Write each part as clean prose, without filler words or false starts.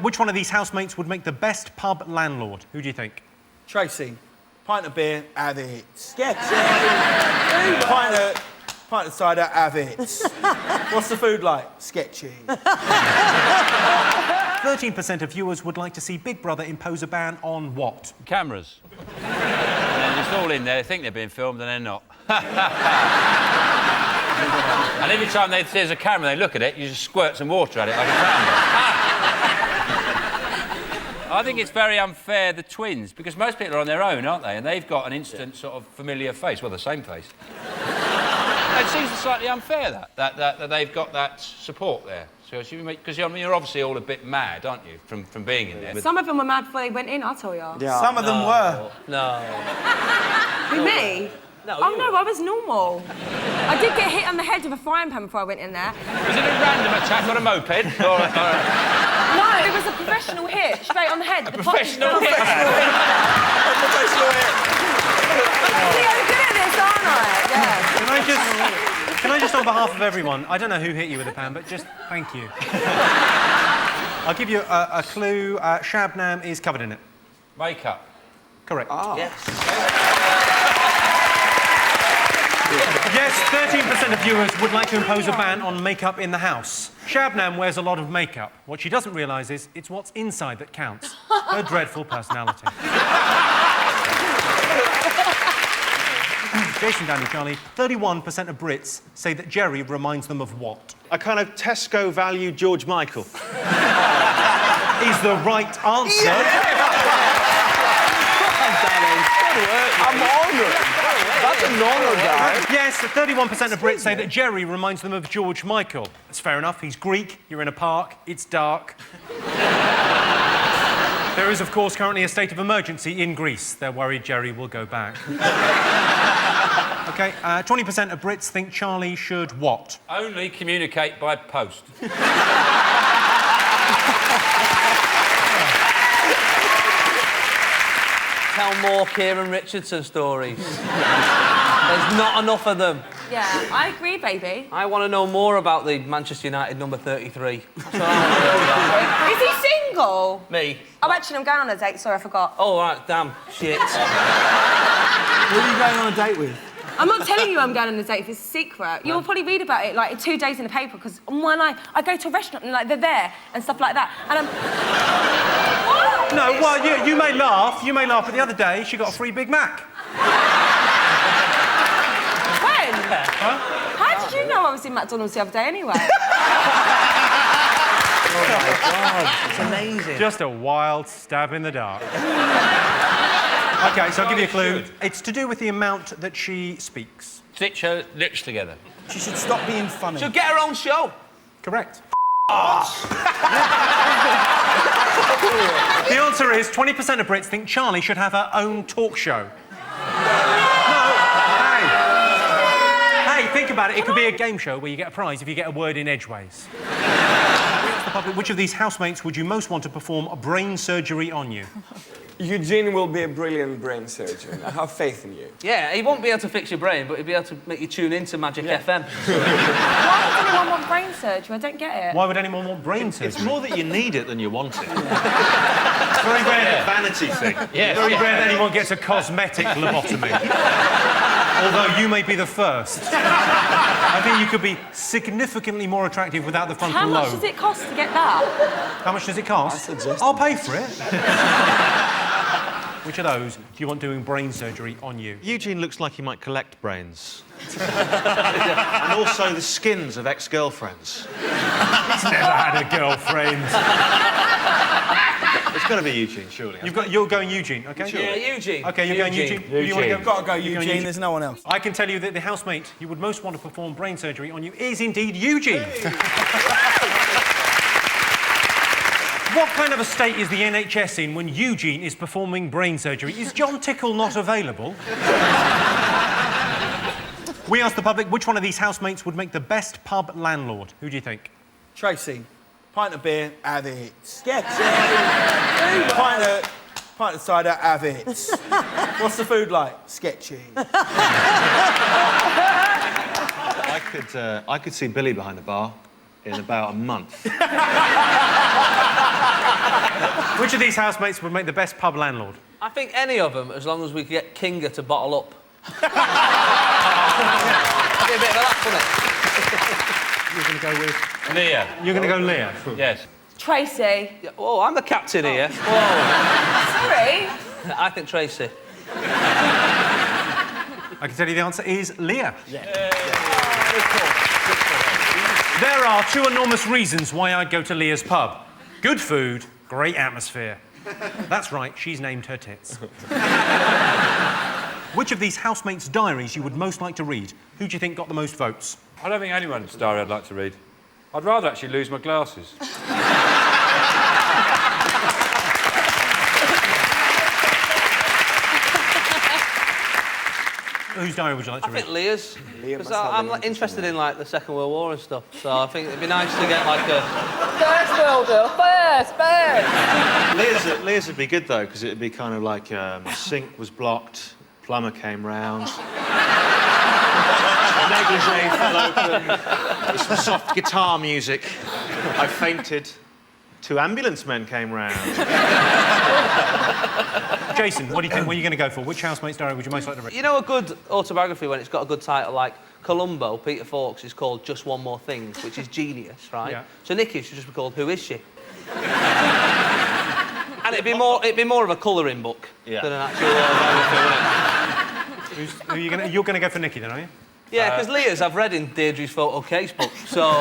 which one of these housemates would make the best pub landlord? Who do you think? Tracy. Pint of beer, have it. Sketchy. Pint of cider, have it. What's the food like? Sketchy. 13% of viewers would like to see Big Brother impose a ban on what? Cameras. And they're just all in there. They think they're being filmed and they're not. And every time there's a camera, they look at it, you just squirt some water at it like a fountain. I think it's very unfair, the twins, because most people are on their own, aren't they? And they've got an instant sort of familiar face. Well, the same face. It seems slightly unfair, that they've got that support there. Because you're obviously all a bit mad, aren't you, from being in there? Some of them were mad before they went in, I'll tell you. Yeah. Some of them were. No. Who, me? No, oh, no, I was normal. I did get hit on the head with a frying pan before I went in there. Was it a random attack on a moped? No, it was a professional hit, straight on the head. A professional hit? A professional hit. See, I'm good at this, aren't I? Yeah. Can I just, on behalf of everyone, I don't know who hit you with a pan, but just thank you. I'll give you a clue. Shabnam is covered in it. Makeup. Correct. Oh. Yes. Yes, 13% of viewers would like to impose a ban on makeup in the house. Shabnam wears a lot of makeup. What she doesn't realise is it's what's inside that counts. Her dreadful personality. Jason, Danny, Charlie, 31% of Brits say that Jerry reminds them of what? A kind of Tesco value George Michael. Is the right answer. Yeah. I'm honoured. That's an honour, guys. Yes, 31% of Brits say that Jerry reminds them of George Michael. That's fair enough. He's Greek, you're in a park, it's dark. There is, of course, currently a state of emergency in Greece. They're worried Jerry will go back. OK, 20% of Brits think Charlie should what? Only communicate by post. Tell more Kieran Richardson stories. There's not enough of them. Yeah, I agree, baby. I want to know more about the Manchester United number 33. That's what I want to know about. Is he single? Me? Oh, actually, I'm going on a date. Sorry, I forgot. Oh, right, damn. Shit. Who are you going on a date with? I'm not telling you I'm going on a date if it's a secret. You'll probably read about it, like, 2 days in the paper, because when I go to a restaurant and, like, they're there and stuff like that, and I'm... What? No, well, you may laugh, but the other day she got a free Big Mac. When? Huh? How did you know I was in McDonald's the other day, anyway? Oh, my God. It's amazing. Just a wild stab in the dark. OK, so I'll give you a clue. It's to do with the amount that she speaks. Stitch her lips together. She should stop being funny. She'll get her own show. Correct. The answer is 20% of Brits think Charlie should have her own talk show. No, hey, think about it. It could be a game show where you get a prize if you get a word in edgeways. Which of these housemates would you most want to perform a brain surgery on you? Eugene will be a brilliant brain surgeon. I have faith in you. Yeah, he won't be able to fix your brain, but he'll be able to make you tune into Magic FM. Why would anyone want brain surgery? I don't get it. Why would anyone want brain surgery? It's more that you need it than you want it. It's very rare, vanity thing. Yes. Very rare that anyone gets a cosmetic lobotomy. Although you may be the first. I think you could be significantly more attractive without the frontal lobe. How much does it cost to get that? How much does it cost? I'll pay for it. Which of those do you want doing brain surgery on you? Eugene looks like he might collect brains. And also the skins of ex-girlfriends. He's never had a girlfriend. It's got to be Eugene, surely. You're going Eugene, OK? Yeah, Eugene. OK, you're going Eugene. Who do you want to go? You've got to go, Eugene. There's no one else. I can tell you that the housemate you would most want to perform brain surgery on you is indeed Eugene. What kind of a state is the NHS in when Eugene is performing brain surgery? Is John Tickle not available? We asked the public which one of these housemates would make the best pub landlord. Who do you think? Tracy. Pint of beer, have it. Sketchy. Pint of cider, have it. What's the food like? Sketchy. I could see Billy behind the bar in about a month. Which of these housemates would make the best pub landlord? I think any of them, as long as we can get Kinga to bottle up. That'd be a bit of a laugh, wouldn't it? You're going to go with... Leah. You're going to go Leah? Yes. Tracy. Yeah, oh, I'm the captain here. Whoa. Sorry. I think Tracy. I can tell you the answer is Leah. There are two enormous reasons why I'd go to Leah's pub. Good food, great atmosphere. That's right, she's named her tits. Which of these housemates' diaries you would most like to read? Who do you think got the most votes? I don't think anyone's diary I'd like to read. I'd rather actually lose my glasses. Whose diary would you like to I read? think Leah's. Leah Because must have I'm an like, interested in like the Second World War and stuff. So I think it'd be nice to get like a First World War. First. Leah's would be good, though, because it'd be kind of like sink was blocked, plumber came round, negligee fell open, with some soft guitar music. I fainted. 2 ambulance men came round. Jason, what do you think? What are you going to go for? Which housemate's diary would you most like to read? You know, a good autobiography when it's got a good title like Columbo, Peter Fawkes, is called Just One More Thing, which is genius, right? Yeah. So Nikki should just be called Who Is She? And it'd be more of a colouring book than an actual autobiography, wouldn't it? You're going to go for Nikki then, are you? Yeah, because Leah's I've read in Deirdre's photo casebook, so...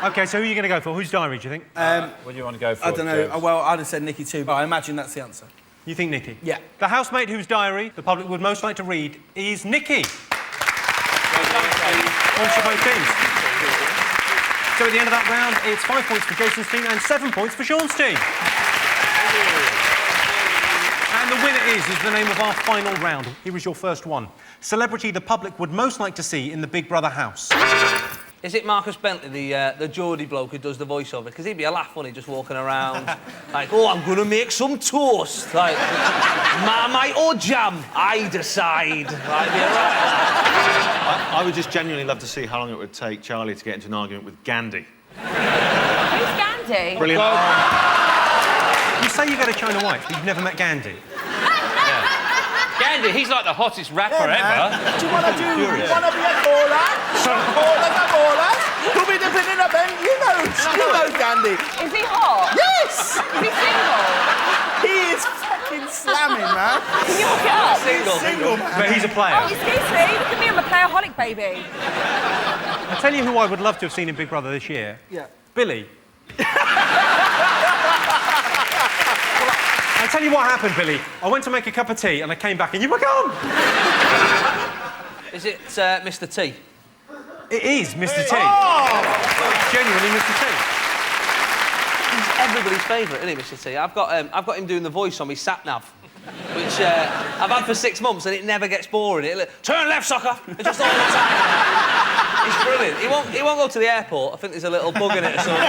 OK, so who are you going to go for? Whose diary do you think? What do you want to go for? I don't know. James? Well, I'd have said Nikki too, but I imagine that's the answer. You think Nikki? Yeah. The housemate whose diary the public would most like to read is Nikki. Points for both teams. So at the end of that round, it's 5 points for Jason's team and 7 points for Sean's team. And the winner is the name of our final round. Here is your first one. Celebrity the public would most like to see in the Big Brother house. Is it Marcus Bentley, the Geordie bloke who does the voiceover? Because he'd be a laugh, wouldn't he, just walking around, like, oh, I'm going to make some toast. Like, Marmite or jam? I decide. Like, be a right. I would just genuinely love to see how long it would take Charlie to get into an argument with Gandhi. Who's Gandhi? Brilliant. You say you go to China White, but you've never met Gandhi. Gandhi, he's like the hottest rapper ever. What do you want to do? You want to be a baller? Baller? You'll be dipping in a bend. You know Gandhi. Is he hot? Yes! Is he single? He is fucking slamming, man. Can you hook it up? Single, man. But he's a player. Oh, excuse me. Look at me. I'm a playaholic, baby. I'll tell you who I would love to have seen in Big Brother this year. Yeah. Billy. I'll tell you what happened, Billy. I went to make a cup of tea and I came back and you were gone. Is it Mr. T? It is Mr. T. Oh! Genuinely Mr. T. He's everybody's favourite, isn't he, Mr. T? I've got him doing the voice on my sat-nav, which I've had for 6 months and it never gets boring. Turn left, sucker! It's just all the time. He's brilliant. He won't go to the airport. I think there's a little bug in it or something.